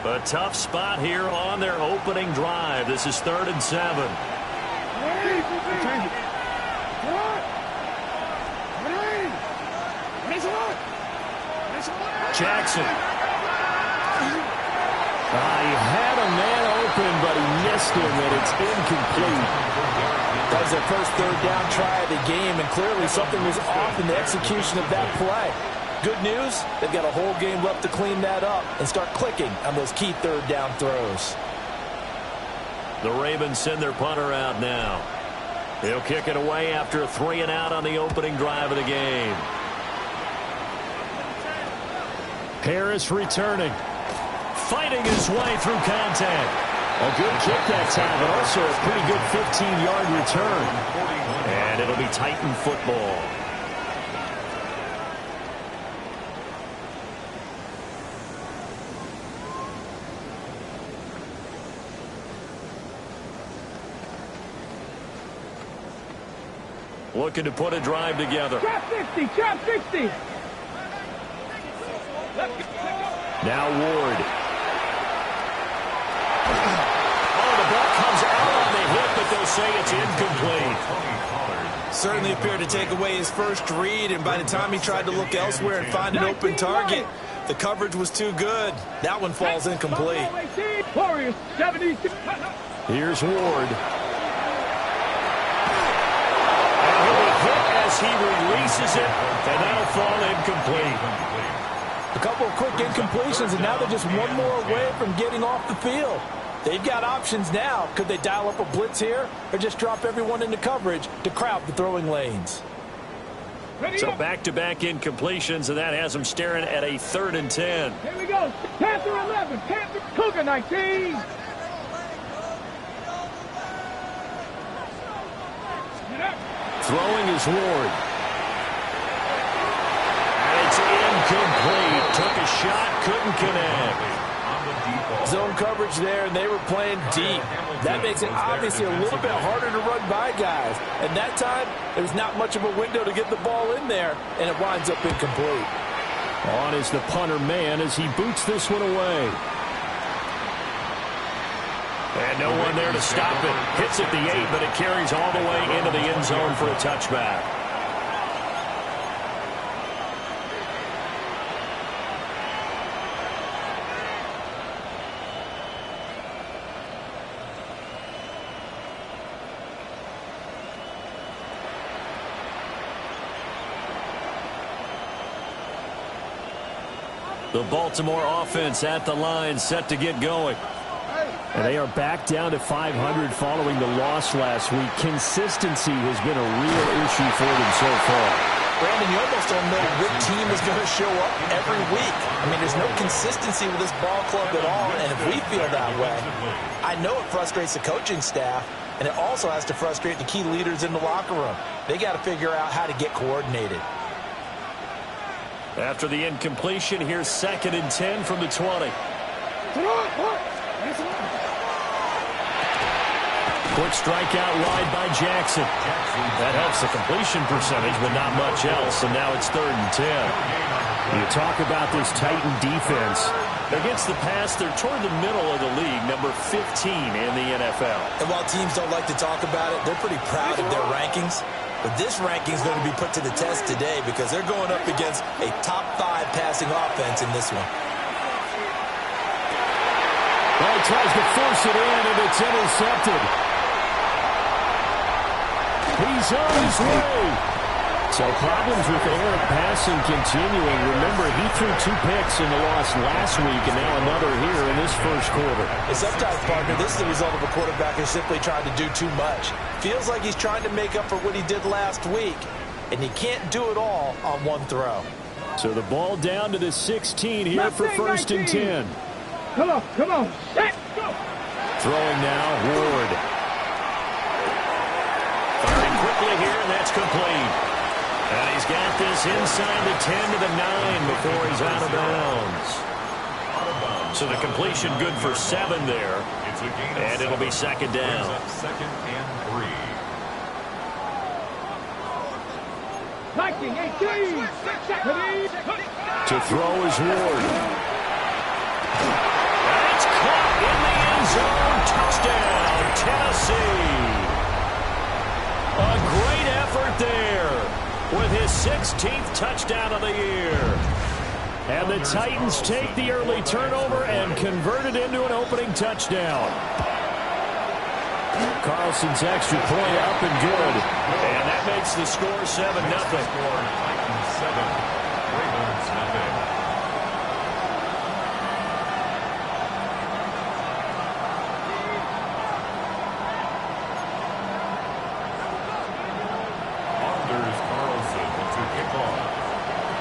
A tough spot here on their opening drive. This is 3rd and 7. Jackson. He had a man open, but he missed him, and it's incomplete. That was their first 3rd down try of the game, and clearly something was off in the execution of that play. Good news, they've got a whole game left to clean that up and start clicking on those key 3rd down throws. The Ravens send their punter out now. He'll kick it away after a 3 and out on the opening drive of the game. Harris returning. Fighting his way through contact. A good kick that time, but also a pretty good 15-yard return. And it'll be Titan football. Looking to put a drive together. Trap 60, trap 60. Now Ward. Oh, the ball comes out on the hit, but they'll say it's incomplete. Certainly appeared to take away his first read, and by the time he tried to look elsewhere and find an open target, the coverage was too good. That one falls incomplete. Warriors 76. Here's Ward. And he'll be hit as he releases it, and that'll fall incomplete. A couple of quick incompletions, and now they're just one more away from getting off the field. They've got options now. Could they dial up a blitz here or just drop everyone into coverage to crowd the throwing lanes? So back-to-back incompletions, and that has them staring at a 3rd and 10. Here we go. Panther 11, Panther Cougar 19. Throwing is Ward. It's incomplete. Took a shot, couldn't connect. Zone coverage there, and they were playing deep. That makes it obviously a little bit harder to run by guys. And that time, there was not much of a window to get the ball in there, and it winds up incomplete. On is the punter man as he boots this one away. And no one there to stop it. Hits at the 8, but it carries all the way into the end zone for a touchback. The Baltimore offense at the line, set to get going. And they are back down to 500 following the loss last week. Consistency has been a real issue for them so far. Brandon, you almost don't know which team is going to show up every week. I mean, there's no consistency with this ball club at all, and if we feel that way, I know it frustrates the coaching staff, and it also has to frustrate the key leaders in the locker room. They got to figure out how to get coordinated. After the incompletion, here's 2nd and 10 from the 20. Quick strikeout wide by Jackson. That helps the completion percentage, but not much else. And now it's 3rd and 10. You talk about this Titan defense. Against the pass, they're toward the middle of the league, number 15 in the NFL. And while teams don't like to talk about it, they're pretty proud of their rankings. But this ranking is going to be put to the test today because they're going up against a top 5 passing offense in this one. Well, he tries to force it in, and it's intercepted. He's on his way. So problems with errant passing continuing. Remember, he threw 2 picks in the loss last week, and now another here in this first quarter. And sometimes, partner, this is the result of a quarterback who's simply trying to do too much. Feels like he's trying to make up for what he did last week, and you can't do it all on one throw. So the ball down to the 16 here for 1st and 10. Come on, come on. Let's go. Throwing now, Ward. Firing quickly here, and that's complete. And he's got this inside the 10 to the 9 before he's out of bounds. So the completion good for 7 there. And it'll be 2nd down. 2nd and 3. 19-18. To throw is Ward. And zone. Touchdown, Tennessee. A great effort there with his 16th touchdown of the year. And the Titans take the early turnover and convert it into an opening touchdown. Carlson's extra point up and good. And that makes the score 7-0. Titans 7, Ravens nothing.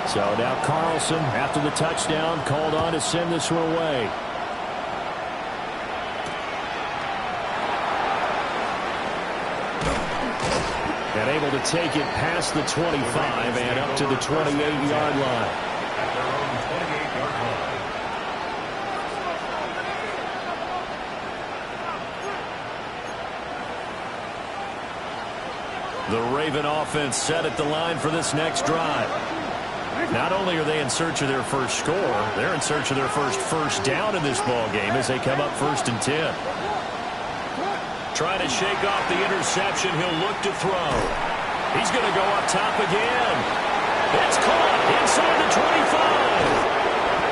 So now Carlson, after the touchdown, called on to send this one away. And able to take it past the 25 and up to the 28-yard line. At their own 28-yard line. The Raven offense set at the line for this next drive. Not only are they in search of their first score, they're in search of their first down in this ball game as they come up 1st and 10. Trying to shake off the interception, he'll look to throw. He's going to go up top again. It's caught inside the 25.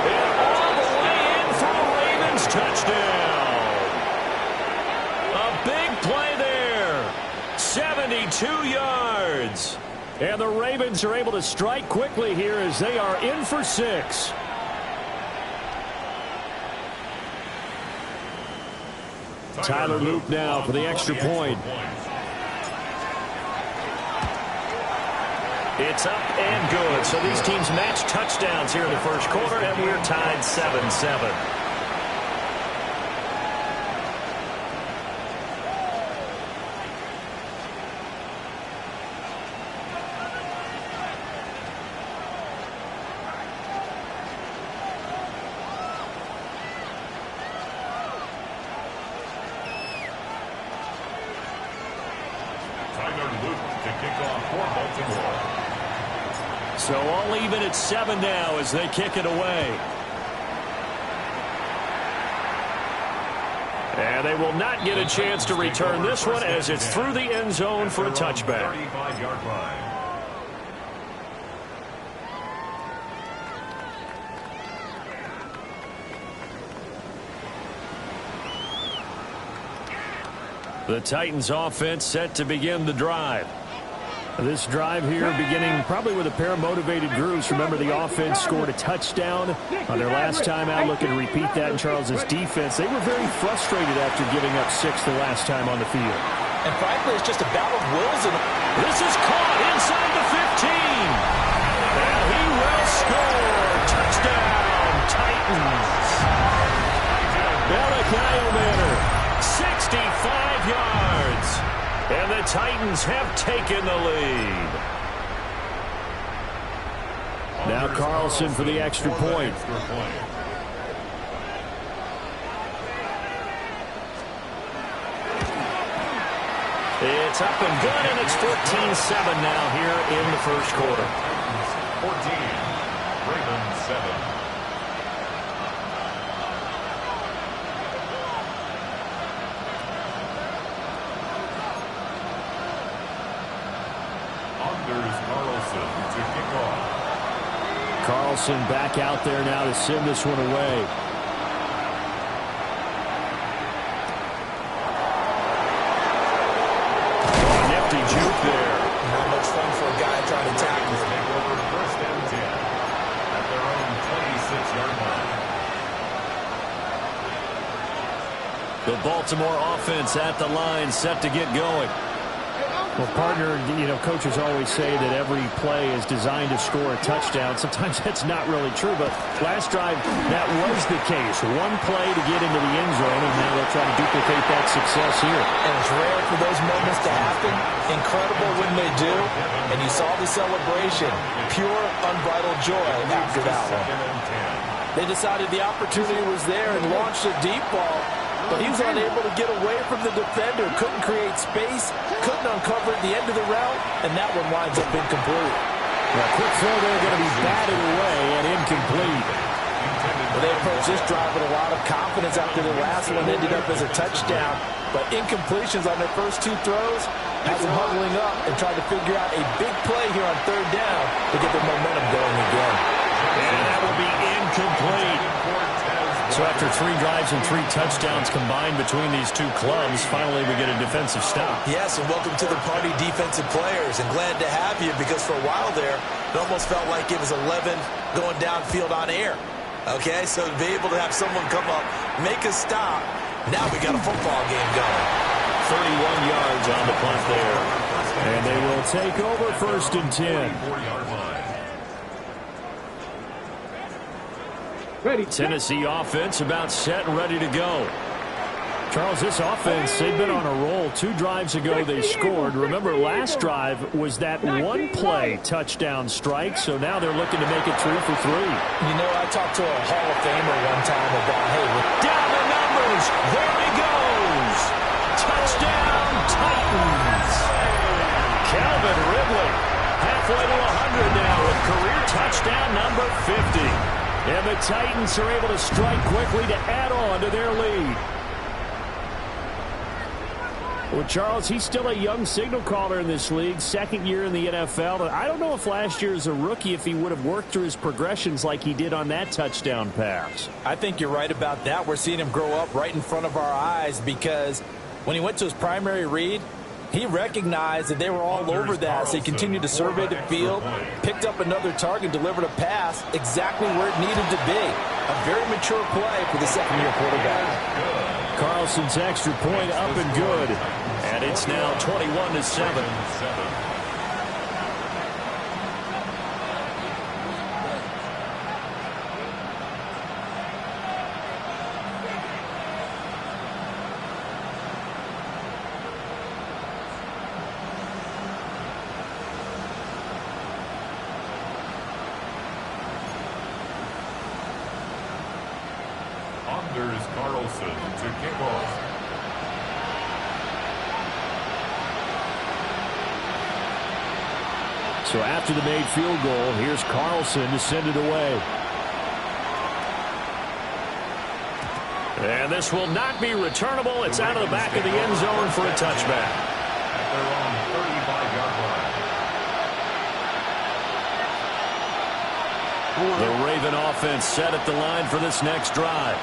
And all the way in for a Ravens touchdown. A big play there. 72 yards. And the Ravens are able to strike quickly here as they are in for 6. Tyler Luke now for the extra point. It's up and good. So these teams match touchdowns here in the first quarter, and we're tied 7-7. So all even at 7 now as they kick it away. And they will not get a chance to return this one as it's through the end zone for a touchback. 35-yard line. The Titans offense set to begin the drive. This drive here beginning probably with a pair of motivated groups. Remember, the offense scored a touchdown on their last time out. Looking to repeat that in Charles's defense. They were very frustrated after giving up 6 the last time on the field. And frankly, it's just a battle of wills. And this is caught inside the 15. And he will score. Touchdown, Titans. Malachi Manor, 65 yards. And the Titans have taken the lead. Now Carlson for the extra point. It's up and good, and it's 14-7 now here in the first quarter. 14, Ravens 7. Carlson back out there now to send this one away. Nifty juke there. Not much fun for a guy trying to tackle. Take over 1st and 10 at their own 26-yard line. The Baltimore offense at the line, set to get going. Well, partner, you know, coaches always say that every play is designed to score a touchdown. Sometimes that's not really true, but last drive, that was the case. One play to get into the end zone, and now they'll try to duplicate that success here. And it's rare for those moments to happen. Incredible when they do. And you saw the celebration. Pure, unbridled joy after that one. They decided the opportunity was there and launched a deep ball. But he was unable to get away from the defender. Couldn't create space. Couldn't uncover at the end of the route. And that one winds up incomplete. Well, quick throw there going to be batted away and incomplete. Well, they have approached this drive with a lot of confidence after the last one ended up as a touchdown. But incompletions on their first two throws has them huddling up and trying to figure out a big play here on third down to get their momentum going again. And that will be incomplete. So after 3 drives and 3 touchdowns combined between these two clubs, finally we get a defensive stop. Yes, and welcome to the party, defensive players. And glad to have you, because for a while there, it almost felt like it was 11 going downfield on air. Okay, so to be able to have someone come up, make a stop, now we got a football game going. 31 yards on the punt there. And they will take over 1st and 10. Ready. Tennessee offense about set and ready to go. Charles, this offense, they've been on a roll. 2 drives ago they scored. Remember, last drive was that one-play touchdown strike, so now they're looking to make it 3 for 3. You know, I talked to a Hall of Famer one time about, hey, down the numbers. There he goes. Touchdown, Titans. Calvin Ridley, halfway to 100 now with career touchdown number 50. And the Titans are able to strike quickly to add on to their lead. Well, Charles, he's still a young signal caller in this league, 2nd year in the NFL. And I don't know if last year as a rookie if he would have worked through his progressions like he did on that touchdown pass. I think you're right about that. We're seeing him grow up right in front of our eyes, because when he went to his primary read, he recognized that they were all over that, so he continued to survey the field, picked up another target, delivered a pass exactly where it needed to be. A very mature play for the 2nd-year quarterback. Carlson's extra point up and good. And it's now 21-7. Anders Carlson to kick off. So after the made field goal, here's Carlson to send it away. And this will not be returnable. It's out of the back of the end zone for a touchback. At their own 35-yard line. The Raven offense set at the line for this next drive.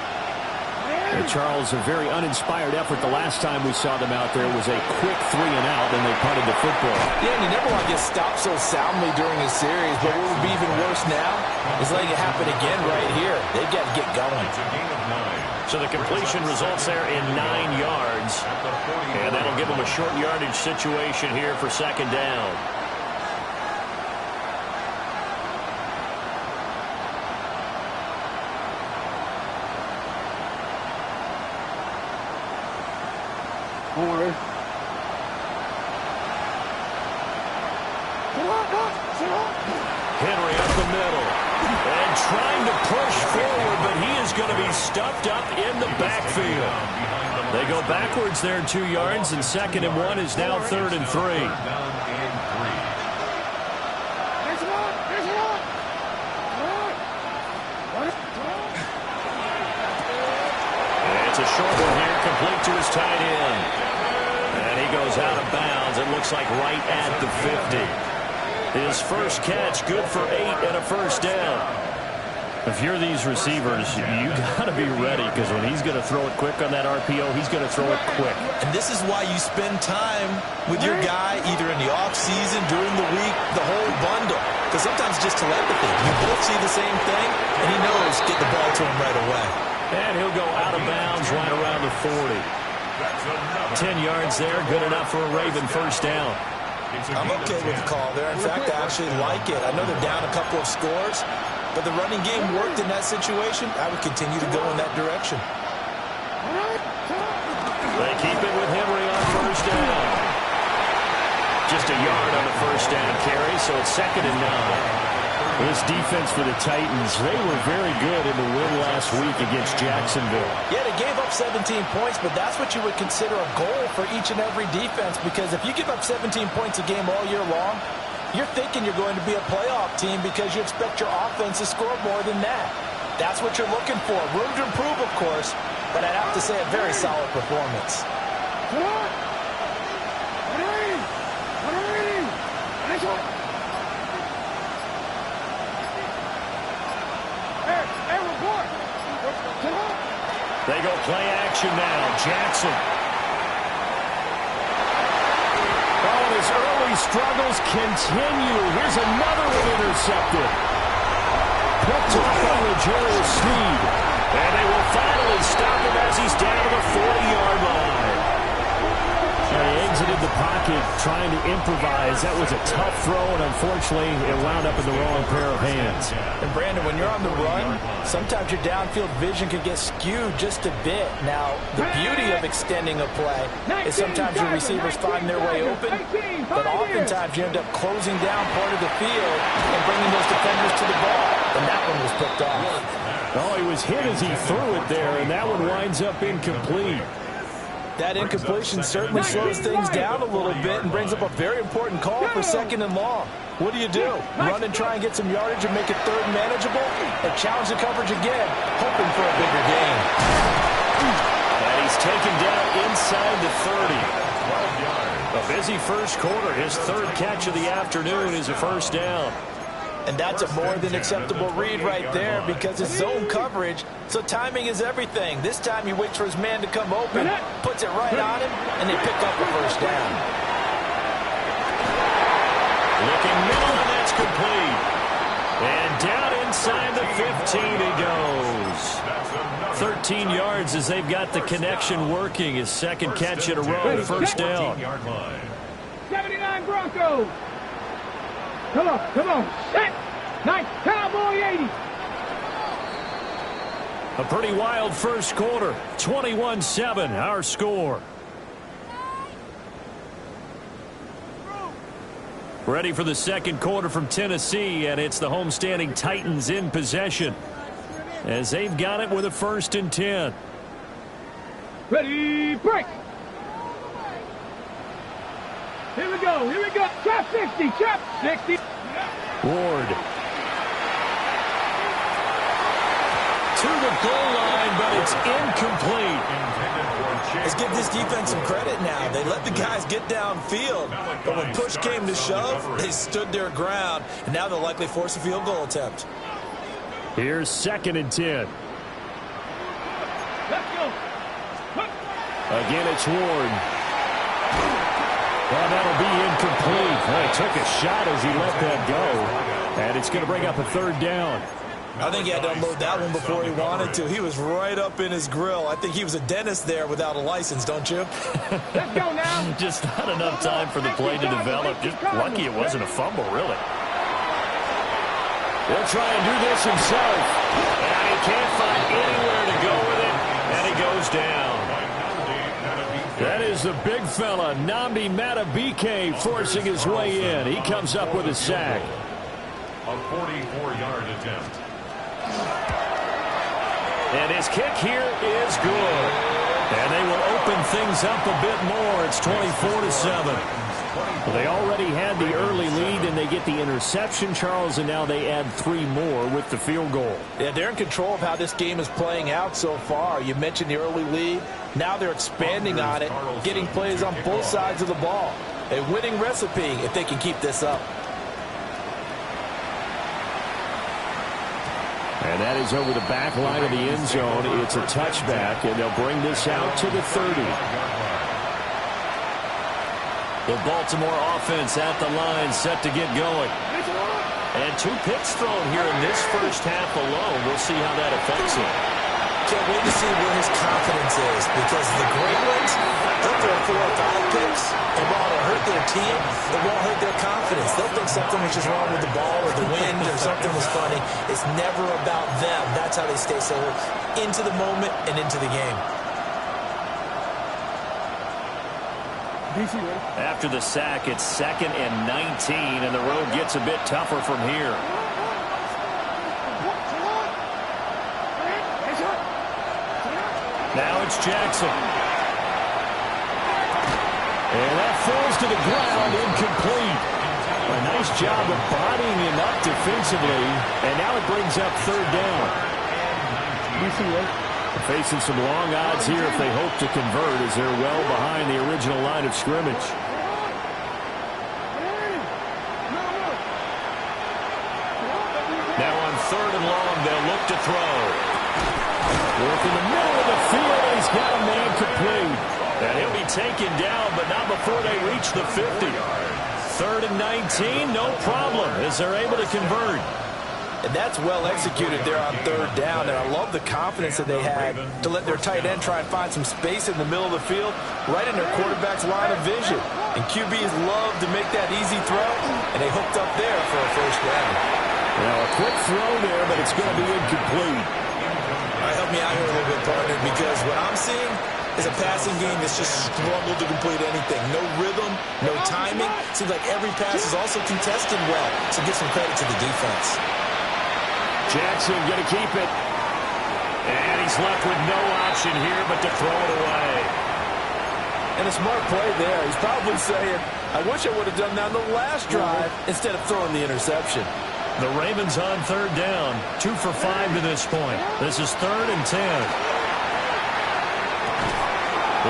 And Charles, a very uninspired effort the last time we saw them out there was a quick 3-and-out, and they punted the football. Yeah, and you never want to get stopped so soundly during a series, but what would be even worse now is letting it happen again right here. They've got to get going. It's a gain of 9. So the completion results there in 9 yards, and that'll give them a short yardage situation here for 2nd down. Henry up the middle and trying to push forward, but he is going to be stuffed up in the backfield. They go backwards there 2 yards, and 2nd and 1 is now 3rd and 3. It's a short one here, complete to his tight end. And he goes out of bounds. It looks like right at the 50. His first catch, good for 8 and a 1st down. If you're these receivers, you got to be ready, because when he's going to throw it quick on that RPO, he's going to throw it quick. And this is why you spend time with your guy either in the offseason, during the week, the whole bundle. Because sometimes it's just telepathy. You both see the same thing, and he knows get the ball to him right away. And he'll go out of bounds right around the 40. 10 yards there, good enough for a Raven 1st down. I'm okay with the call there. In fact, I actually like it. I know they're down a couple of scores, but the running game worked in that situation. I would continue to go in that direction. They keep it with Henry on 1st down. Just a yard on the 1st down carry, so it's 2nd and 9. This defense for the Titans, they were very good in the win last week against Jacksonville. Yeah, they gave up 17 points, but that's what you would consider a goal for each and every defense, because if you give up 17 points a game all year long, you're thinking you're going to be a playoff team because you expect your offense to score more than that. That's what you're looking for. Room to improve, of course, but I'd have to say a very solid performance. They go play action now. Jackson. Oh, and his early struggles continue. Here's another one intercepted. Picked off by L'Jarius Sneed. And they will finally stop him as he's down to the 40-yard line. He exited the pocket trying to improvise. That was a tough throw, and unfortunately, it wound up in the wrong pair of hands. And Brandon, when you're on the run, sometimes your downfield vision can get skewed just a bit. Now, the beauty of extending a play is sometimes your receivers find their way open, but oftentimes you end up closing down part of the field and bringing those defenders to the ball. And that one was picked off. Oh, he was hit as he threw it there, and that one winds up incomplete. That incompletion certainly slows things down a little bit and brings up a very important call for 2nd and long. What do? Run and try and get some yardage and make it 3rd and manageable, or challenge the coverage again, hoping for a bigger gain. And he's taken down inside the 30. A busy first quarter. His 3rd catch of the afternoon is a first down. And that's a more than acceptable read right there because it's zone coverage, so timing is everything. This time he waits for his man to come open, puts it right on him, and they pick up a first down. Looking middle, and that's complete. And down inside the 15 he goes. 13 yards as they've got the connection working. His 2nd catch in a row, first down. 79 Broncos. Come on. Set. Nice. Cowboy 80. A pretty wild first quarter. 21-7, our score. Ready for the 2nd quarter from Tennessee, and it's the homestanding Titans in possession as they've got it with a 1st and 10. Ready, break. Here we go. Trap 60, trap 60. Ward. To the goal line, but it's incomplete. Let's give this defense some credit now. They let the guys get downfield, but when push came to shove, they stood their ground, and now they'll likely force a field goal attempt. Here's 2nd and 10. Let's go. Again, it's Ward. Well, that'll be incomplete. Well, he took a shot as he let that go. And it's going to bring up a 3rd down. I think he had to unload that one before he wanted to. He was right up in his grill. I think he was a dentist there without a license, don't you? Let's go now. Just not enough time for the play to develop. Just lucky it wasn't a fumble, really. He'll try and do this himself. And he can't find anywhere to go with it. And he goes down. That is the big fella, Nnamdi Madubuike, forcing his way in. He comes up with a sack. A 44-yard attempt. And his kick here is good. And they will open things up a bit more. It's 24-7. Well, they already had the early lead, and they get the interception, Charles, and now they add 3 more with the field goal. Yeah, they're in control of how this game is playing out so far. You mentioned the early lead. Now they're expanding on it, getting plays on both sides of the ball. A winning recipe if they can keep this up. And that is over the back line of the end zone. It's a touchback, and they'll bring this out to the 30. The Baltimore offense at the line, set to get going. And 2 picks thrown here in this first half alone. We'll see how that affects him. Can't wait to see where his confidence is, because the great ones, they'll throw 4 or 5 picks, and while it'll hurt their team, it won't hurt their confidence. They'll think something was just wrong with the ball or the wind or something was funny. It's never about them. That's how they stay so into the moment and into the game. After the sack, it's 2nd and 19, and the road gets a bit tougher from here. Now it's Jackson. And that falls to the ground, incomplete. A nice job of bodying him up defensively, and now it brings up 3rd down. Facing some long odds here if they hope to convert, as they're well behind the original line of scrimmage. Now on 3rd and long, they'll look to throw. Work in the middle of the field, and he's got a man complete. And he'll be taken down, but not before they reach the 50. 3rd and 19, no problem, as they're able to convert. And that's well executed there on 3rd down, and I love the confidence that they had to let their tight end try and find some space in the middle of the field, right in their quarterback's line of vision. And QBs love to make that easy throw, and they hooked up there for a 1st down. Now a quick throw there, but it's going to be incomplete. All right, help me out here a little bit, partner, because what I'm seeing is a passing game that's just struggled to complete anything. No rhythm, no timing. Seems like every pass is also contested well, so give some credit to the defense. Jackson going to keep it. And he's left with no option here but to throw it away. And a smart play there. He's probably saying, I wish I would have done that on the last drive instead of throwing the interception. The Ravens on 3rd down. 2 for 5 to this point. This is 3rd and 10.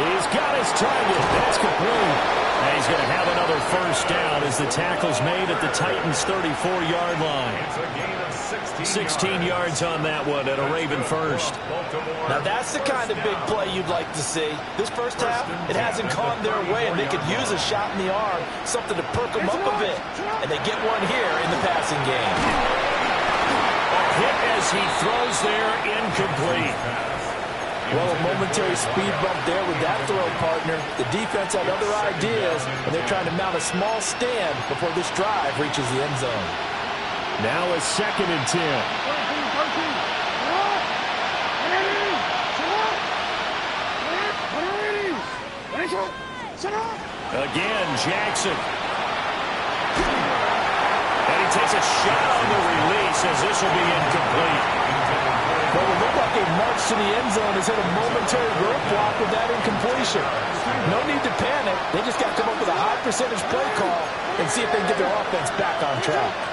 He's got his target. That's complete. And he's going to have another 1st down as the tackle's made at the Titans' 34-yard line. 16 yards on that one at a Raven 1st. Now that's the kind of big play you'd like to see. This 1st half, it hasn't gone their way, and they could use a shot in the arm, something to perk them up a bit. And they get one here in the passing game. A hit as he throws there, incomplete. Well, a momentary speed bump there with that throw, partner. The defense had other ideas, and they're trying to mount a small stand before this drive reaches the end zone. Now a 2nd and 10. Again, Jackson. And he takes a shot on the release as this will be incomplete. Well, it looked like a march to the end zone has hit a momentary roadblock with that incompletion. No need to panic. They just got to come up with a high percentage play call and see if they can get their offense back on track.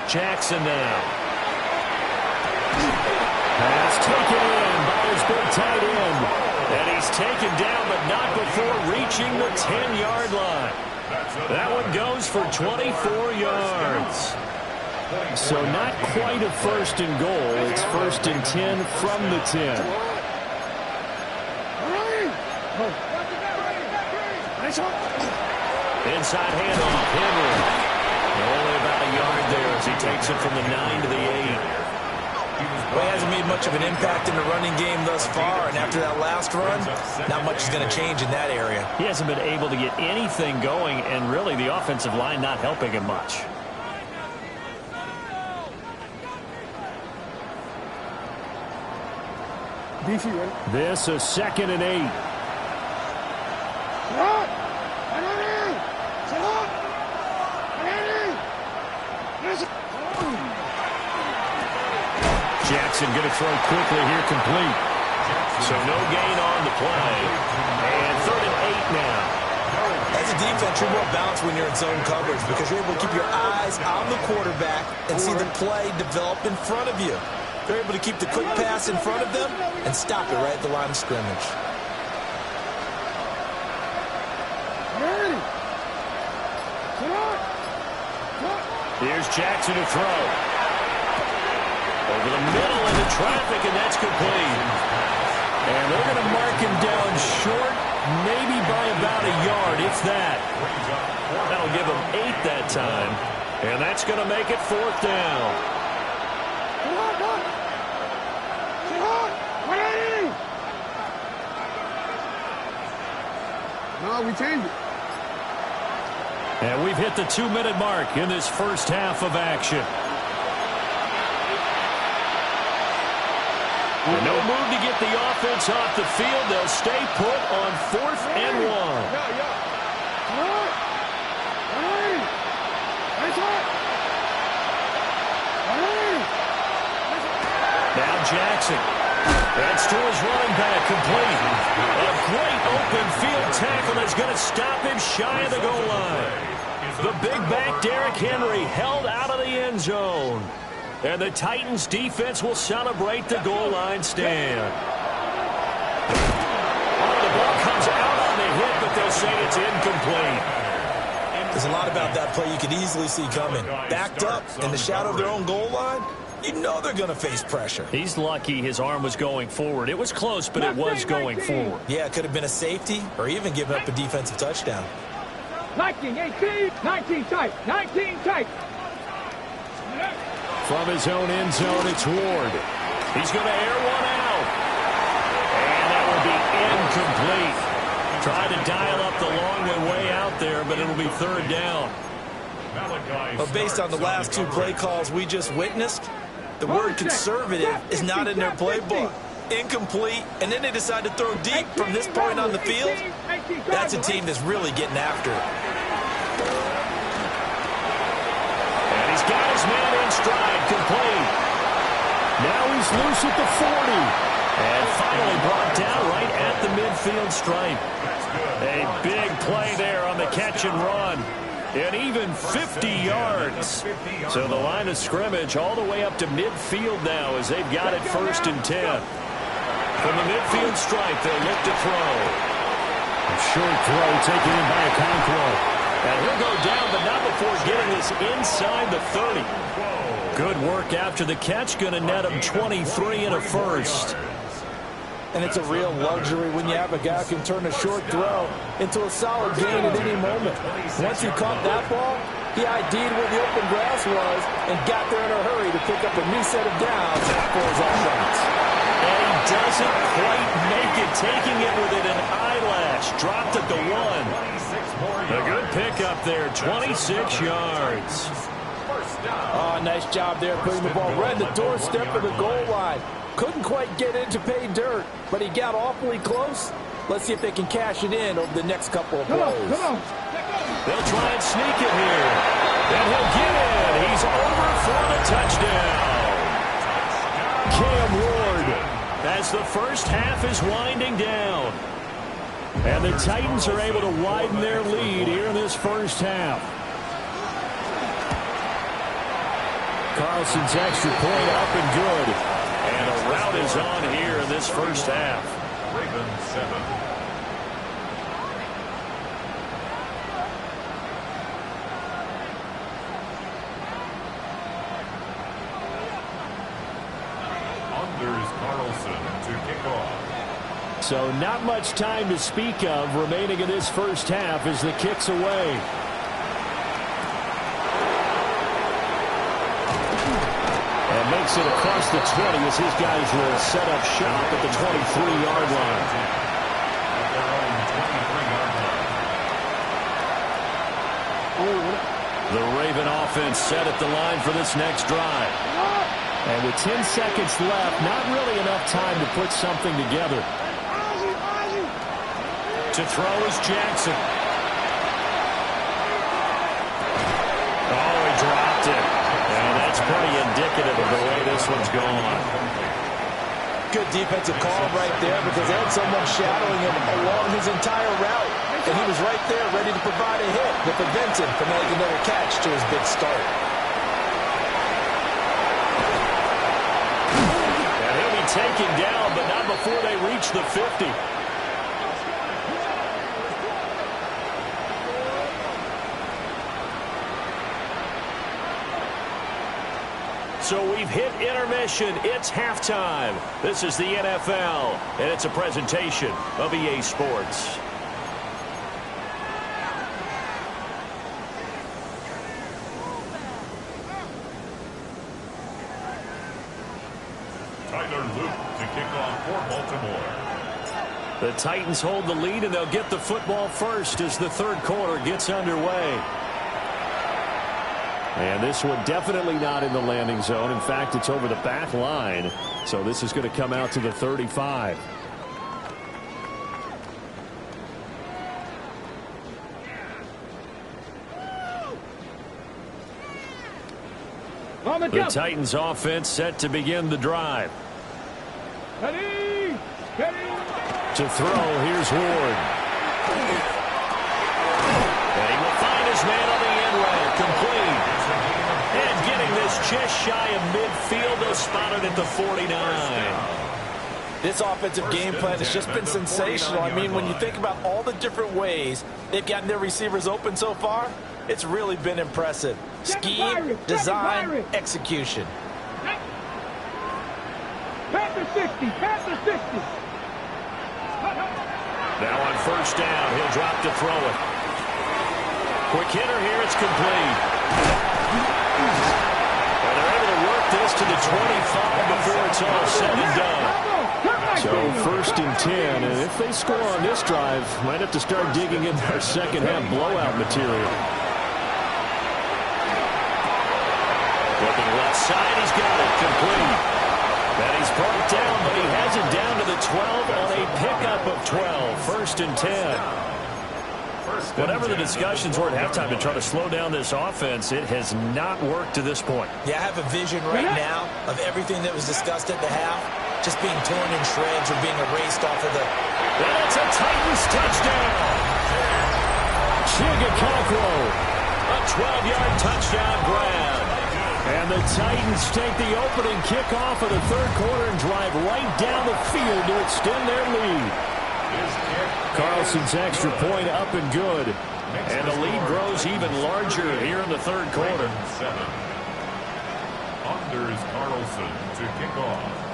Jackson now. Pass taken in by his big tight end. And he's taken down, but not before reaching the 10-yard line. That one goes for 24 yards. So not quite a 1st and goal. It's 1st and 10 from the 10. Inside handoff, Henry. Only about a yard there as he takes it from the 9 to the 8. Well, he hasn't made much of an impact in the running game thus far, and after that last run, not much is going to change in that area. He hasn't been able to get anything going, and really the offensive line not helping him much. This is 2nd and 8. Jackson going to throw quickly here, complete. So no gain on the play. And 3rd and 8 now. As a defense, you're more balanced when you're in zone coverage because you're able to keep your eyes on the quarterback and see the play develop in front of you. They're able to keep the quick pass in front of them and stop it right at the line of scrimmage. Here's Jackson to throw. Over the middle into traffic, and that's complete. And they're going to mark him down short, maybe by about a yard, if that. That'll give him 8 that time. And that's going to make it 4th down. No, we changed it. And we've hit the 2-minute mark in this 1st half of action. And no move to get the offense off the field. They'll stay put on 4th and 1. Now Jackson. That's to his running back, complete. A great open field tackle that's going to stop him shy of the goal line. The big back Derrick Henry held out of the end zone. And the Titans defense will celebrate the goal line stand. Oh, the ball comes out on the hit, but they'll say it's incomplete. There's a lot about that play you could easily see coming. Backed up in the shadow of their own goal line, you know they're going to face pressure. He's lucky his arm was going forward. It was close, but it was going forward. Yeah, it could have been a safety or even given up a defensive touchdown. 19, 18, 19 tight, 19 tight. From his own end zone, it's Ward. He's going to air one out. And that will be incomplete. Tried to dial up the long way out there, but it'll be third down. But based on the last two play calls we just witnessed, the word conservative is not in their playbook. Incomplete, and then they decide to throw deep from this point on the field. That's a team that's really getting after it. And he's got his man in stride, complete. Now he's loose at the 40. And finally brought down right at the midfield stripe. A big play there on the catch and run. And even 50 yards. So the line of scrimmage all the way up to midfield now as they've got it 1st and 10. From the midfield stripe, they'll look to throw. A short throw taken in by Okonkwo. And he'll go down, but not before getting this inside the 30. Good work after the catch. Going to net him 23 and a first. And it's a real luxury when you have a guy who can turn a short throw into a solid gain at any moment. Once he caught that ball, he ID'd where the open grass was and got there in a hurry to pick up a new set of downs for his offense. And he doesn't quite make it, taking it within an eyelash. Dropped at the 1. A good pickup there, 26 yards. Oh, nice job there putting the ball right at the doorstep of the goal line. Couldn't quite get in to pay dirt, but he got awfully close. Let's see if they can cash it in over the next couple of plays. Come on. They'll try and sneak it here. And he'll get in. He's over for the touchdown. Cam Ward, as the first half is winding down. And the Titans are able to widen their lead here in this first half. Carlson's extra point up and good. And a rout is on here in this first half. Ravens 7. Anders Carlson to kick off. So not much time to speak of remaining in this first half as the kick's away. And makes it across the 20 as his guys will set up shop at the 23-yard line. At their own 23-yard line. The Raven offense set at the line for this next drive. And with 10 seconds left, not really enough time to put something together. To throw is Jackson. Oh, he dropped it. And that's pretty indicative of the way this one's gone. Good defensive call right there because they had someone shadowing him along his entire route. And he was right there ready to provide a hit that prevents him from making another catch to his big start. And he'll be taken down, but not before they reach the 50. So we've hit intermission. It's halftime. This is the NFL, and it's a presentation of EA Sports. Tyler Luke to kick off for Baltimore. The Titans hold the lead, and they'll get the football first as the third quarter gets underway. And this one definitely not in the landing zone. In fact, it's over the back line. So this is going to come out to the 35. The Titans offense set to begin the drive. Ready. To throw, here's Ward. And he will find his man on the end just shy of midfield. They'll spot it at the 49. This offensive game plan has just been sensational. I mean, when you think about all the different ways they've gotten their receivers open so far, it's really been impressive. Scheme, design, execution. Panther 60, Panther 60. Now on first down, he'll drop to throw it. Quick hitter here, it's complete. And they're able to work this to the 25 before it's all said and done. So first and 10, and if they score on this drive, might have to start digging into our second half blowout material. Looking left side, he's got it complete. And he's brought down, but he has it down to the 12 on a pickup of 12. First and 10. Whatever the discussions were at halftime to try to slow down this offense, it has not worked to this point. Yeah, I have a vision right now of everything that was discussed at the half just being torn in shreds or being erased off of the... That's a Titans touchdown. Chigakokwo, a 12-yard touchdown grab. And the Titans take the opening kickoff of the third quarter and drive right down the field to extend their lead. Carlson's extra point up and good. And the lead grows even larger here in the third quarter. Anders Carlson to kick off.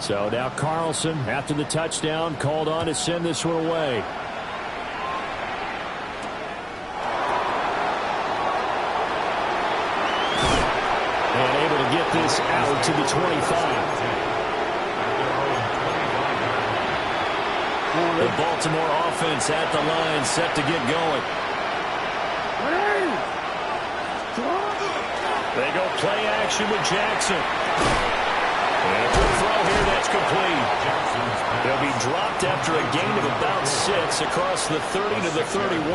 So now Carlson, after the touchdown, called on to send this one away. And able to get this out to the 25. The Baltimore offense at the line, set to get going. They go play action with Jackson. And a throw here, that's complete. They'll be dropped after a gain of about 6 across the 30 to the 31.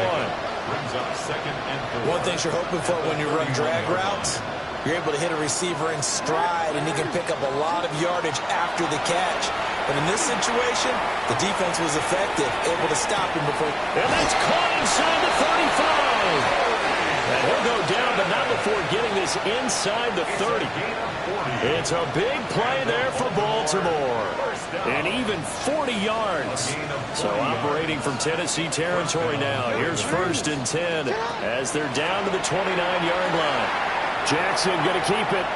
One thing you're hoping for when you run drag routes, you're able to hit a receiver in stride, and he can pick up a lot of yardage after the catch. But in this situation, the defense was effective, able to stop him before... And that's caught inside the 35. And he'll go down, but not before getting this inside the 30. It's a big play there for Baltimore. And even 40 yards. So operating from Tennessee territory now. Here's first and 10 as they're down to the 29-yard line. Jackson going to keep it.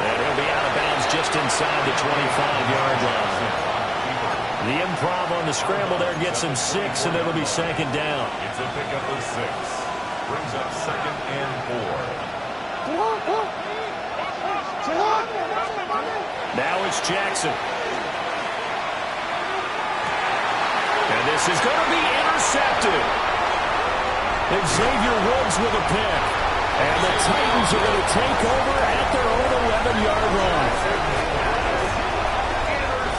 And he'll be out of bounds just inside the 25-yard line. The improv on the scramble there gets him 6, and it'll be second down. It's a pickup of 6. Brings up second and 4. Now it's Jackson. And this is going to be intercepted. Xavier Woods with a pick. And the Titans are going to take over at their own 11-yard line.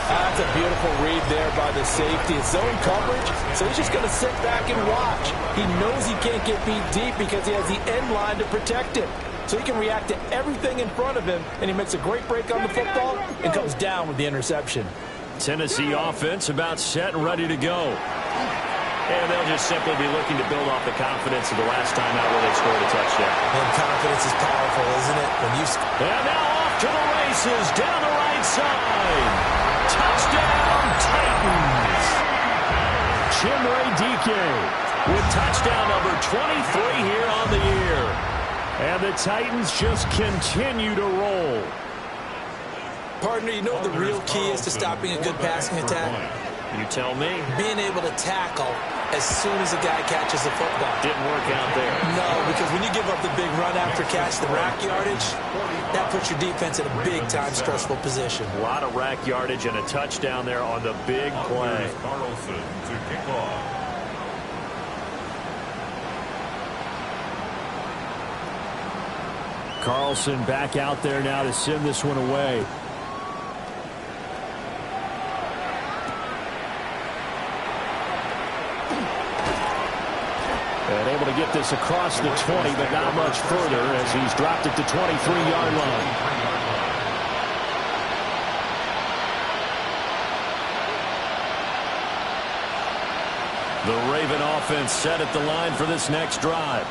That's a beautiful read there by the safety. It's zone coverage, so he's just going to sit back and watch. He knows he can't get beat deep because he has the end line to protect him. So he can react to everything in front of him, and he makes a great break on the football and comes down with the interception. Tennessee offense about set and ready to go. And they'll just simply be looking to build off the confidence of the last time out where they scored a touchdown. And confidence is powerful, isn't it? And now off to the races, down the right side. Touchdown, Titans. Chimere Dike with touchdown number 23 here on the year. And the Titans just continue to roll. Partner, you know what the real key is to stopping a good passing attack? You tell me. Being able to tackle as soon as a guy catches the football. Didn't work out there. No, because when you give up the big run after catch, the rack yardage, that puts your defense in a big-time stressful position. A lot of rack yardage and a touchdown there on the big play. Carlson to kick off. Carlson back out there now to send this one away. And able to get this across the 20, but not much further as he's dropped it to 23-yard line. The Raven offense set at the line for this next drive.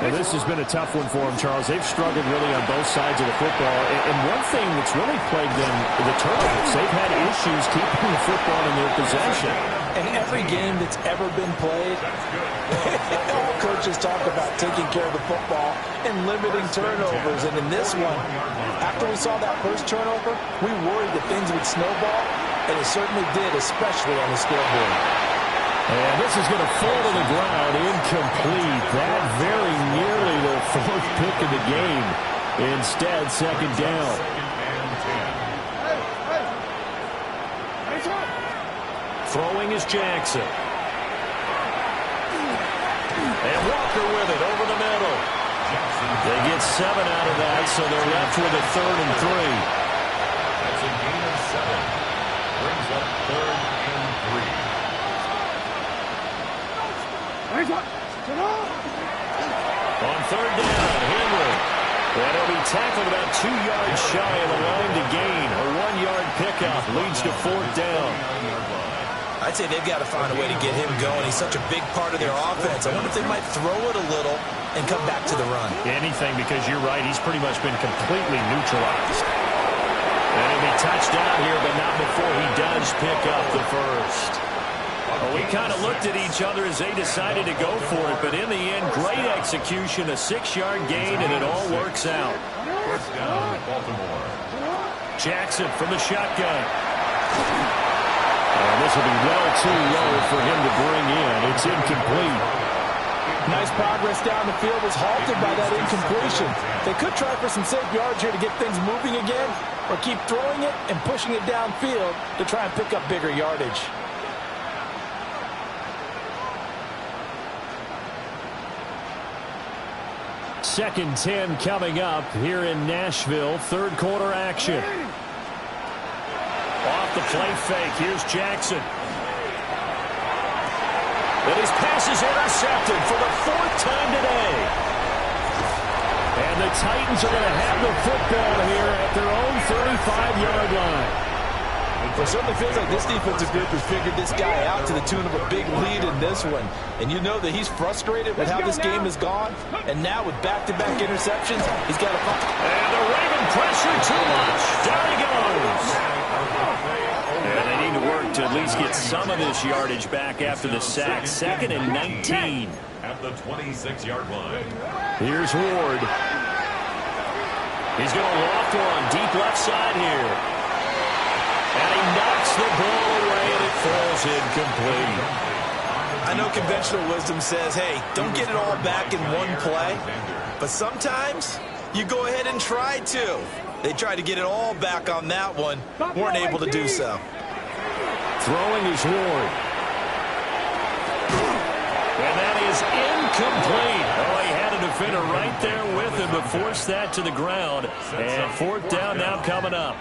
And this has been a tough one for them, Charles. They've struggled really on both sides of the football. And one thing that's really plagued them, the turnovers. They've had issues keeping the football in their possession. And every game that's ever been played, all coaches talk about taking care of the football and limiting turnovers. And in this one, after we saw that first turnover, we worried that things would snowball, and it certainly did, especially on the scoreboard. And this is going to fall to the ground, incomplete. That very nearly the fourth pick of the game. Instead, second down. Throwing is Jackson. And Walker with it over the middle. They get 7 out of that, so they're left with a 3rd and 3. That's a gain of 7. Brings up 3rd and 3. On 3rd down, Henry. And he'll be tackled about 2 yards shy of the line to gain. A 1-yard pickup leads to 4th down. I'd say they've got to find a way to get him going. He's such a big part of their offense. I wonder if they might throw it a little and come back to the run. Anything, because you're right. He's pretty much been completely neutralized. And he'll be touched down here, but not before he does pick up the first. Well, we kind of looked at each other as they decided to go for it, but in the end, great execution, a 6-yard gain, and it all works out. First down, Baltimore. Jackson from the shotgun. And this will be well too low for him to bring in. It's incomplete. Nice progress down the field was halted by that incompletion. They could try for some safe yards here to get things moving again, or keep throwing it and pushing it downfield to try and pick up bigger yardage. Second 10 coming up here in Nashville. 3rd quarter action. Off the play fake. Here's Jackson. And his pass is intercepted for the 4th time today. And the Titans are going to have the football here at their own 35-yard line. It certainly feels like this defensive group has figured this guy out to the tune of a big lead in this one. And you know that he's frustrated with how this game has gone. And now with back-to-back interceptions, he's got to find. And the Raven pressure too much. Down he goes. And they need to work to at least get some of this yardage back after the sack. 2nd and 19. At the 26-yard line. Here's Ward. He's going to loft one deep left side here. And he knocks the ball away, and it falls incomplete. I know conventional wisdom says, hey, don't get it all back in one play. But sometimes you go ahead and try to. They tried to get it all back on that one. Weren't able to do so. Throwing is Ward. And that is incomplete. Oh, he had a defender right there with him to force that to the ground. And 4th down now coming up.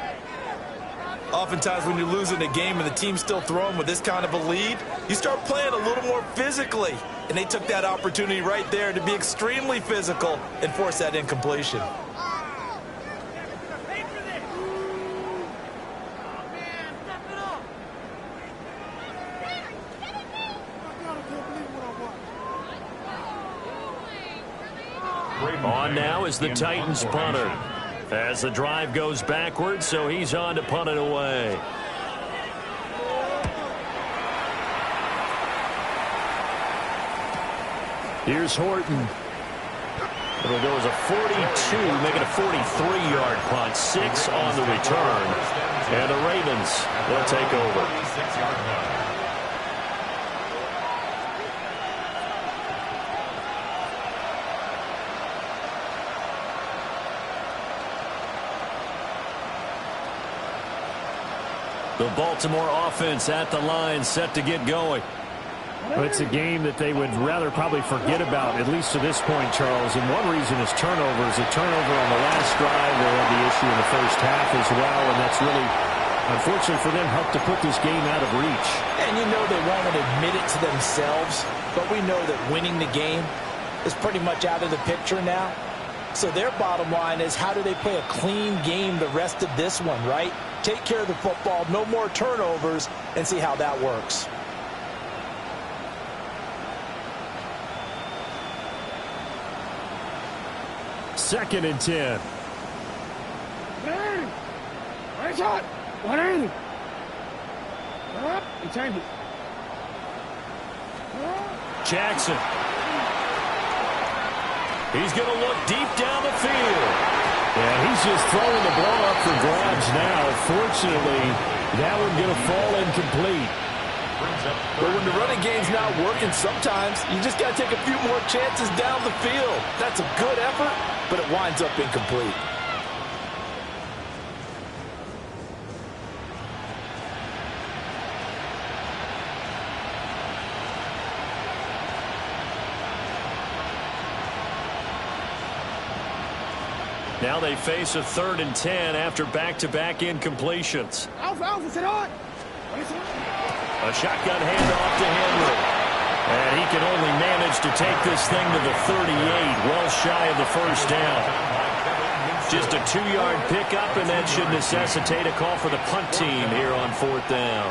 Oftentimes when you're losing a game and the team's still throwing with this kind of a lead, you start playing a little more physically. And they took that opportunity right there to be extremely physical and force that incompletion. On now is the Titans punter. As the drive goes backwards, so he's on to punt it away. Here's Horton. It'll go as a 42, make it a 43-yard punt. 6 on the return. And the Ravens will take over. 6-yard line. The Baltimore offense at the line, set to get going. Well, it's a game that they would rather probably forget about, at least to this point, Charles. And one reason is turnovers. A turnover on the last drive, they had the issue in the first half as well, and that's really, unfortunately for them, helped to put this game out of reach. And you know they won't admit it to themselves, but we know that winning the game is pretty much out of the picture now. So their bottom line is, how do they play a clean game the rest of this one, right? Take care of the football, no more turnovers, and see how that works. 2nd and 10. 180. Right shot. 180. He changed it. Jackson. He's going to look deep down the field. Yeah, he's just throwing the ball up for grabs now. Fortunately, that one going to fall incomplete. But when the running game's not working, sometimes you just got to take a few more chances down the field. That's a good effort, but it winds up incomplete. Now they face a 3rd and 10 after back-to-back incompletions. Alpha, sit on. A shotgun handoff to Henry. And he can only manage to take this thing to the 38, well shy of the first down. Just a 2-yard pickup, and that should necessitate a call for the punt team here on 4th down.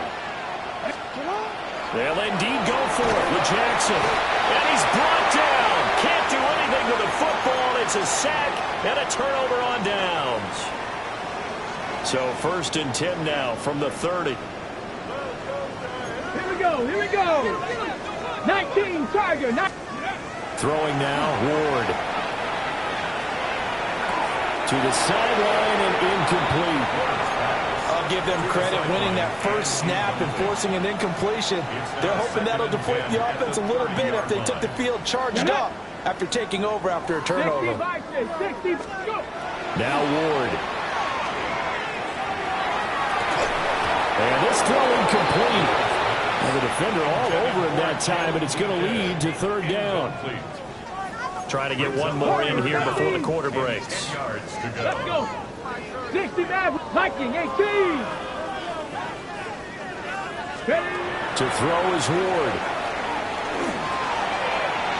They'll indeed go for it with Jackson. And he's brought down. Can't do anything with the football. It's a sack and a turnover on downs. So 1st and 10 now from the 30. Here we go. 19, Tiger. Throwing now, Ward. To the sideline and incomplete. I'll give them credit winning that first snap and forcing an incompletion. They're hoping that'll deflate the offense a little bit if they took the field charged up after taking over after a turnover. 60, go. Now Ward. And this throw incomplete. And the defender all over him that time, but it's going to lead to 3rd down. Trying to get one more in here before the quarter breaks. Let's go. 69, Viking, 18. To throw is Ward.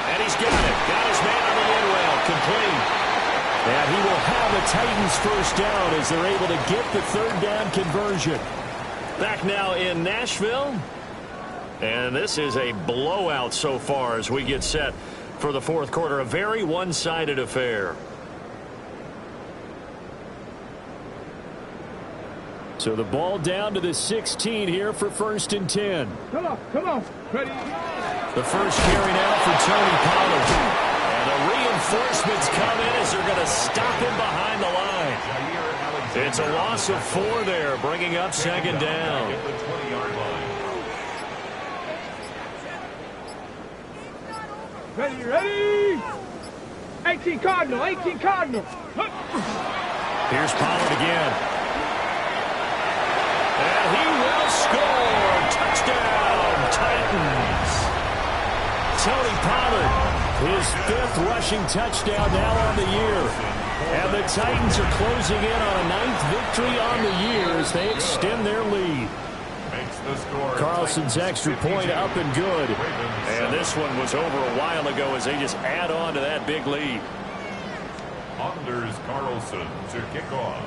And he's got it. Got his man on the end rail. Complete. And he will have the Titans 1st down as they're able to get the 3rd down conversion. Back now in Nashville. And this is a blowout so far as we get set for the 4th quarter. A very one-sided affair. So the ball down to the 16 here for 1st and 10. Come on. Ready. The first carry now for Tony Pollard. And the reinforcements come in as they're going to stop him behind the line. It's a loss of 4 there, bringing up 2nd down. Ready. 18 Cardinal. Here's Pollard again. And he will score. Touchdown, Titans. Tony Pollard, his 5th rushing touchdown now on the year. And the Titans are closing in on a 9th victory on the year as they extend their lead. Carlson's extra point up and good. And this one was over a while ago as they just add on to that big lead. Anders Carlson to kick off.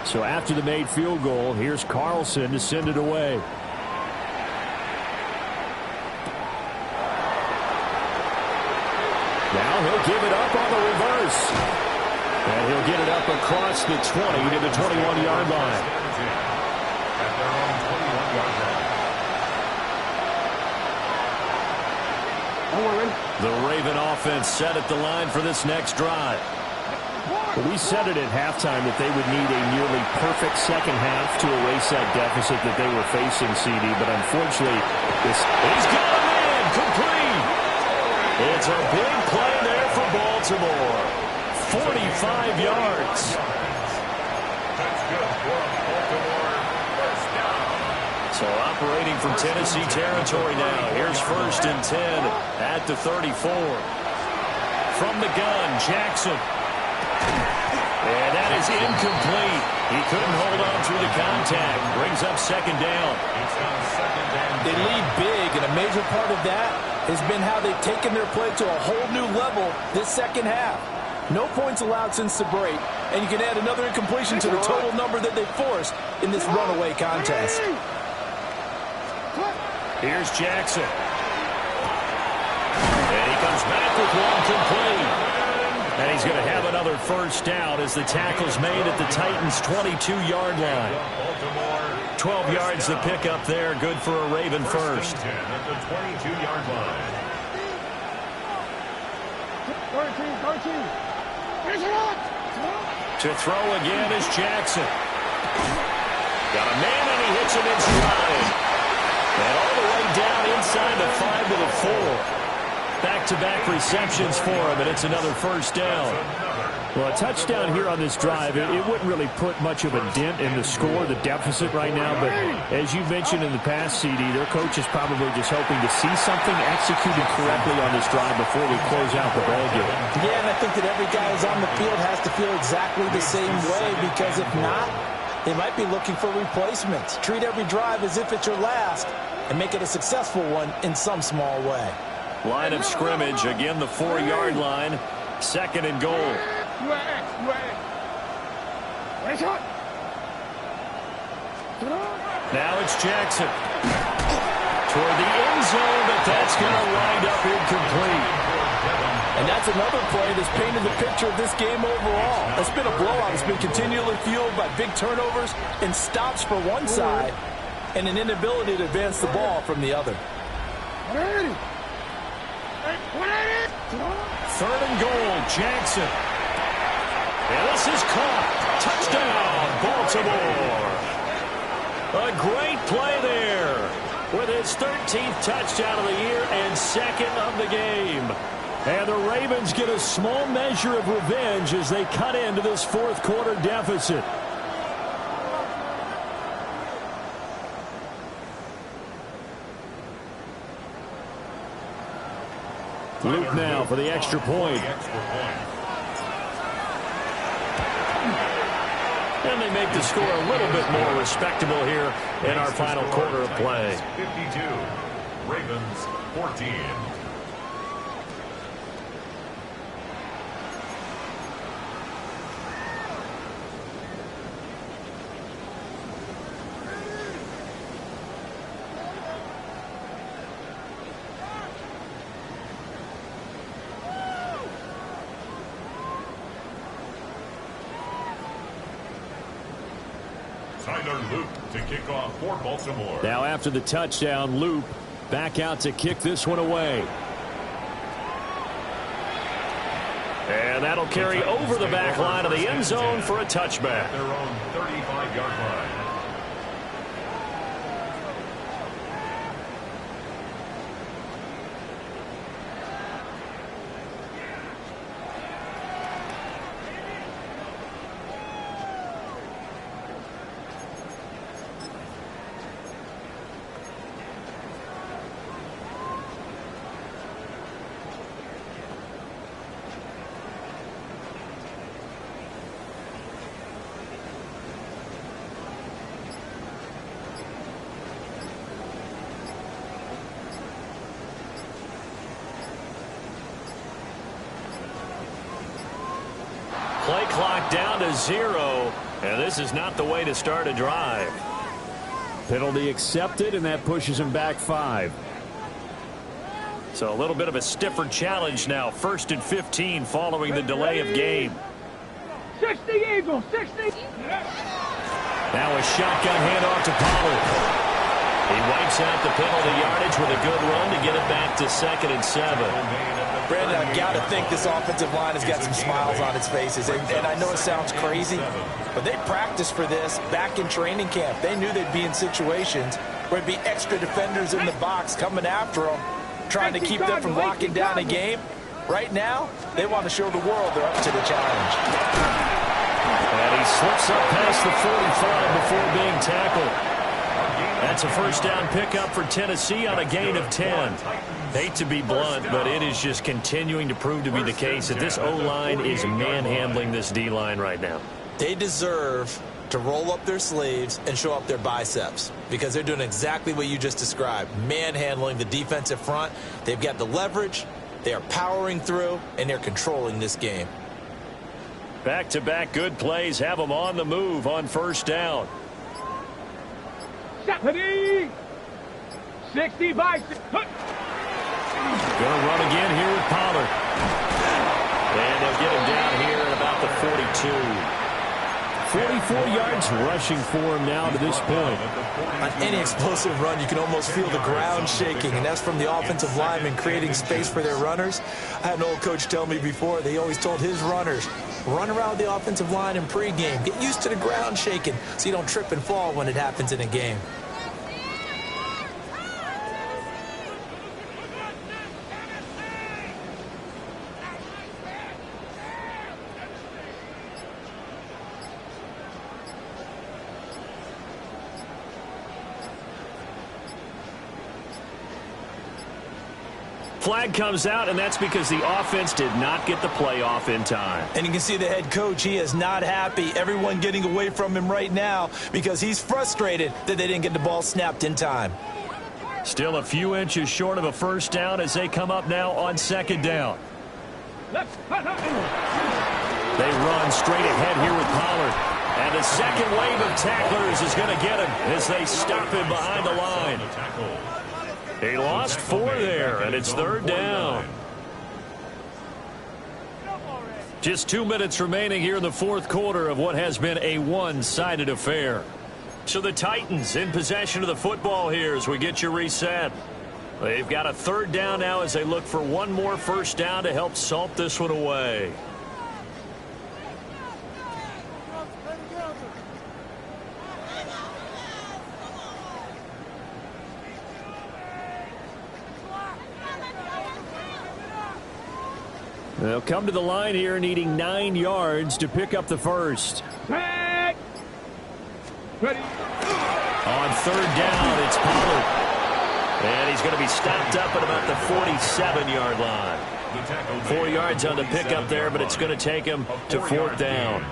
So after the made field goal, here's Carlson to send it away. Now he'll give it up on the reverse. And he'll get it up across the 20 to the 21-yard line. At their own 21-yard line. The Raven offense set at the line for this next drive. We said it at halftime that they would need a nearly perfect second half to erase that deficit that they were facing, CD. But unfortunately, he's got a man complete. It's a big play there for Baltimore. 45 yards. That's good for Baltimore. First down. So operating from Tennessee territory now. Here's 1st and 10 at the 34. From the gun, Jackson. And that is incomplete. He couldn't hold on through the contact. Brings up 2nd down. It's now 2nd down. They lead big, and a major part of that has been how they've taken their play to a whole new level this second half. No points allowed since the break, and you can add another incompletion to the total number that they forced in this runaway contest. Here's Jackson. with one complete. And he's going to have another first down as the tackle's made at the Titans' 22-yard line. 12 yards to pick up there. Good for a Raven first. At the 22-yard line. 13. To throw again is Jackson. Got a man and he hits him in stride. And all the way down inside the 5 to the 4. Back-to-back receptions for him, and it's another first down. Well, a touchdown here on this drive, it wouldn't really put much of a dent in the score, the deficit right now. But as you mentioned in the past, CD, their coach is probably just hoping to see something executed correctly on this drive before we close out the ball game. Yeah, and I think that every guy who's on the field has to feel exactly the same way, because if not, they might be looking for replacements. Treat every drive as if it's your last and make it a successful one in some small way. Line of scrimmage, again the 4-yard line. Second and goal. Now it's Jackson. Toward the end zone, but that's going to wind up incomplete. And that's another play that's painted the picture of this game overall. It's been a blowout. It's been continually fueled by big turnovers and stops for one side and an inability to advance the ball from the other. Third and goal, Jackson. And this is caught. Touchdown, Baltimore. A great play there with his 13th touchdown of the year and second of the game. And the Ravens get a small measure of revenge as they cut into this fourth quarter deficit. Luke now for the extra point. And they make the score a little bit more respectable here in our final quarter of play. 52, Ravens 14. Tyler Loop to kick off for Baltimore. Now after the touchdown, Loop back out to kick this one away. And that'll carry over the back line of the end zone for a touchback. Their own 35-yard line. Play clock down to 0, and this is not the way to start a drive. Penalty accepted, and that pushes him back 5. So a little bit of a stiffer challenge now. 1st and 15 following the delay of game. 60 Eagles, 60. Now a shotgun handoff to Pollard. He wipes out the penalty yardage with a good run to get it back to 2nd and 7. Brandon, I've got to think this offensive line has got some smiles on its faces. And I know it sounds crazy, but they practiced for this back in training camp. They knew they'd be in situations where there'd be extra defenders in the box coming after them, trying to keep them from locking down a game. Right now, they want to show the world they're up to the challenge. And he slips up past the 45 before being tackled. That's a first down pickup for Tennessee on a gain of 10. Hate to be blunt, but it is just continuing to prove to be the case that this O-line is manhandling this D-line right now. They deserve to roll up their sleeves and show up their biceps because they're doing exactly what you just described, manhandling the defensive front. They've got the leverage, they are powering through, and they're controlling this game. Back-to-back good plays have them on the move on first down. 60 by 6. Going to run again here with Pollard. And they'll get him down here at about the 42. 44 yards rushing for him now to this point. On any explosive run, you can almost feel the ground shaking, and that's from the offensive linemen creating space for their runners. I had an old coach tell me before, they always told his runners, run around the offensive line in pregame. Get used to the ground shaking so you don't trip and fall when it happens in a game. Flag comes out, and that's because the offense did not get the play off in time. And you can see the head coach, he is not happy. Everyone getting away from him right now because he's frustrated that they didn't get the ball snapped in time. Still a few inches short of a first down as they come up now on second down. They run straight ahead here with Pollard. And the second wave of tacklers is going to get him as they stop him behind the line. He lost 4 there, and it's third down. Just 2 minutes remaining here in the fourth quarter of what has been a one-sided affair. So the Titans in possession of the football here as we get you reset. They've got a third down now as they look for one more first down to help salt this one away. They'll come to the line here needing 9 yards to pick up the first. Back. Ready. On third down, it's Pollard. And he's going to be stopped up at about the 47-yard line. 4 yards on the pickup there, but it's going to take him to fourth down.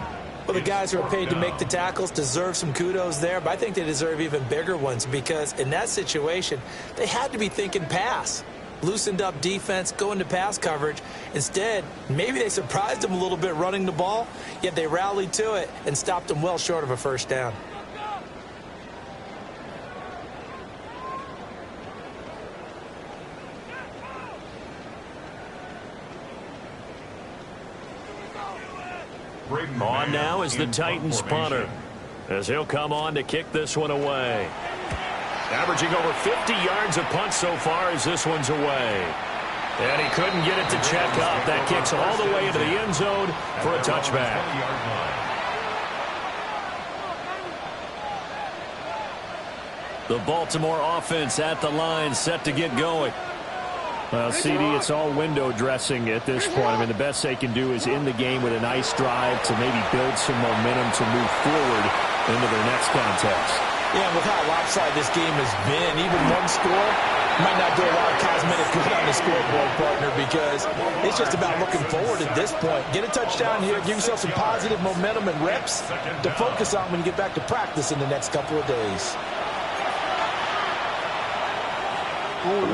Well, the guys who are paid to make the tackles deserve some kudos there, but I think they deserve even bigger ones because in that situation, they had to be thinking pass. Loosened up defense, going to pass coverage. Instead, maybe they surprised them a little bit running the ball, yet they rallied to it and stopped them well short of a first down. On now is the Titans punter as he'll come on to kick this one away. Averaging over 50 yards of punt so far as this one's away. And he couldn't get it to check up. That kicks all the way into the end zone for a touchback. The Baltimore offense at the line set to get going. Well, CD, it's all window dressing at this point. I mean, the best they can do is end the game with a nice drive to maybe build some momentum to move forward into their next contest. Yeah, with how lopsided this game has been, even one score might not do a lot of cosmetic good on the scoreboard, partner, because it's just about looking forward at this point. Get a touchdown here, give yourself some positive momentum and reps to focus on when you get back to practice in the next couple of days.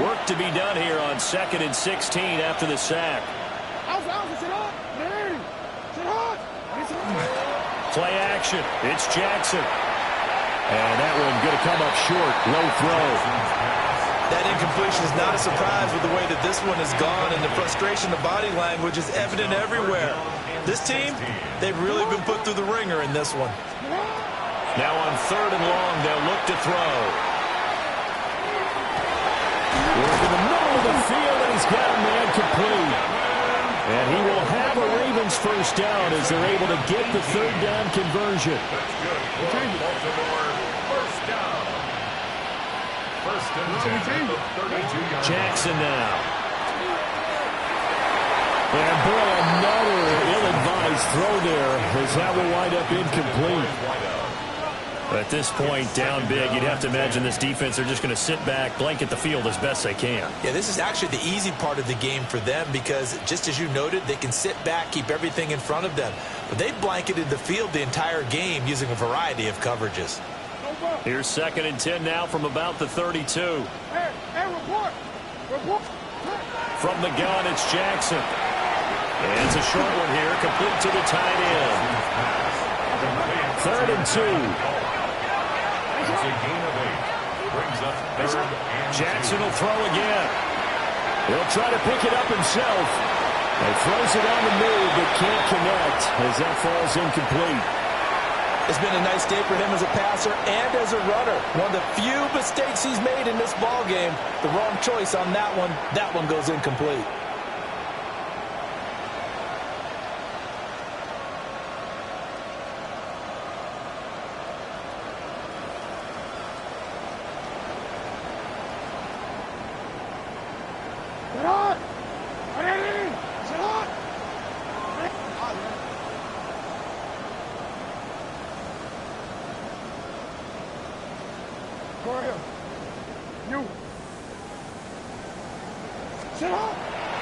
Work to be done here on 2nd and 16 after the sack. Play action. It's Jackson. And that one going to come up short. Low throw. That incompletion is not a surprise with the way that this one has gone, and the frustration, the body language is evident everywhere. This team, they've really been put through the ringer in this one. Now on 3rd and long, they'll look to throw. Work in the middle of the field, and he's got a man complete. And he will have a Ravens first down as they're able to get the third down conversion. Jackson now. And boy, another ill-advised throw there as that will wind up incomplete. At this point, down big, you'd have to imagine this defense, they're just going to sit back, blanket the field as best they can. Yeah, this is actually the easy part of the game for them because, just as you noted, they can sit back, keep everything in front of them. But they blanketed the field the entire game using a variety of coverages. Here's 2nd and 10 now from about the 32. Hey, report. From the gun, it's Jackson. And it's a short one here, complete to the tight end. 3rd and 2. Jackson will throw again. He'll try to pick it up himself. And throws it on the move, but can't connect as that falls incomplete. It's been a nice day for him as a passer and as a runner. One of the few mistakes he's made in this ball game. The wrong choice on that one. That one goes incomplete.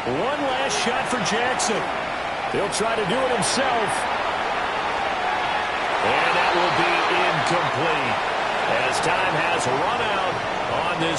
One last shot for Jackson. He'll try to do it himself. And that will be incomplete as time has run out on this